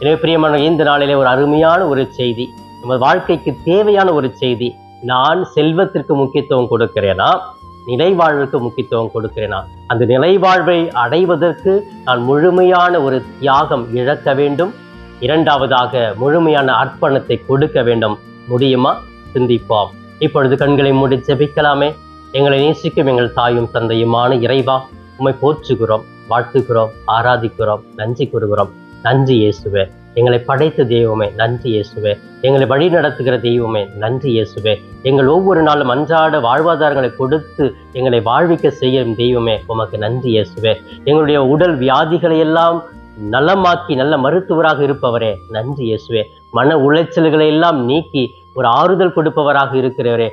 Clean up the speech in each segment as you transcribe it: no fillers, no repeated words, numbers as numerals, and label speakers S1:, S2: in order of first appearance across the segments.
S1: எனவே பிரியமான இந்த நாளிலே ஒரு அருமையான ஒரு செய்தி, நம்ம வாழ்க்கைக்கு தேவையான ஒரு செய்தி. நான் செல்வத்திற்கு முக்கியத்துவம் கொடுக்கிறேனா, நிலைவாழ்வுக்கு முக்கியத்துவம் கொடுக்கிறேனா? அந்த நிலைவாழ்வை அடைவதற்கு நான் முழுமையான ஒரு தியாகம் இழக்க வேண்டும். இரண்டாவதாக முழுமையான அர்ப்பணத்தை கொடுக்க வேண்டும். முடியுமா? சிந்திப்போம். இப்பொழுது கண்களை மூடி ஜெபிக்கலாமே. எங்களை நேசிக்கும் எங்கள் தாயும் தந்தையுமான இறைவா, உம்மை போற்றுகிறோம், வாழ்த்துகிறோம், ஆராதிக்கிறோம், நன்றி கூறுகிறோம். நன்றி இயேசுவே. எங்களை படைத்த தெய்வமே நன்றி இயேசுவே. எங்களை வழி நடத்துகிற தெய்வமே நன்றி இயேசுவே. எங்கள் ஒவ்வொரு நாளும் அன்றாட வாழ்வாதாரங்களை கொடுத்து எங்களை வாழ்விக்க செய்யும் தெய்வமே உமக்கு நன்றி இயேசுவே. எங்களுடைய உடல் வியாதிகளை எல்லாம் நலமாக்கி நல்ல மருத்துவராக இருப்பவரே நன்றி இயேசுவே. மன உளைச்சல்களை எல்லாம் நீக்கி ஒரு ஆறுதல் கொடுப்பவராக இருக்கிறவரே,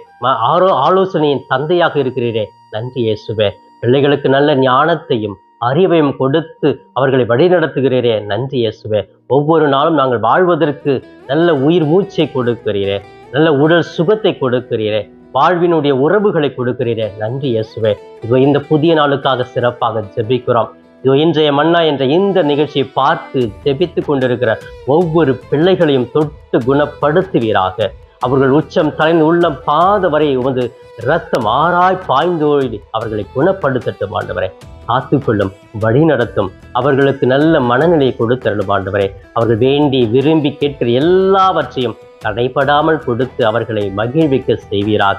S1: ஆலோசனையின் தந்தையாக இருக்கிறீரே நன்றி இயேசுவே. பிள்ளைகளுக்கு நல்ல ஞானத்தையும் அறிவையும் கொடுத்து அவர்களை வழிநடத்துகிறீரே நன்றி இயேசுவே. ஒவ்வொரு நாளும் நாங்கள் வாழ்வதற்கு நல்ல உயிர் மூச்சை கொடுக்கிறீரே, நல்ல உடல் சுகத்தை கொடுக்கிறீரே, வாழ்வினுடைய உறவுகளை கொடுக்கிறீரே நன்றி இயேசுவே. இதோ இந்த புதிய நாளுக்காக சிறப்பாக ஜெபிக்கிறோம். இதோ இன்றைய மன்னா என்ற இந்த நிகழ்ச்சியை பார்த்து ஜெபித்து கொண்டிருக்கிற ஒவ்வொரு பிள்ளைகளையும் தொட்டு குணப்படுத்துவீராக. அவர்கள் உச்சம் தலைந்து உள்ளம் பாத வரை உமது இரத்தம் ஆராய் பாய்ந்தோடி அவர்களை குணப்படுத்தட்டும் ஆண்டவரே. காத்துக்கொள்ளும், வழி நடத்தும், அவர்களுக்கு நல்ல மனநிலையை கொடுத்தருளும் ஆண்டவரே. அவர்கள் வேண்டி விரும்பி கேட்கிற எல்லாவற்றையும் தடைபடாமல் கொடுத்து அவர்களை மகிழ்விக்க செய்வீராக.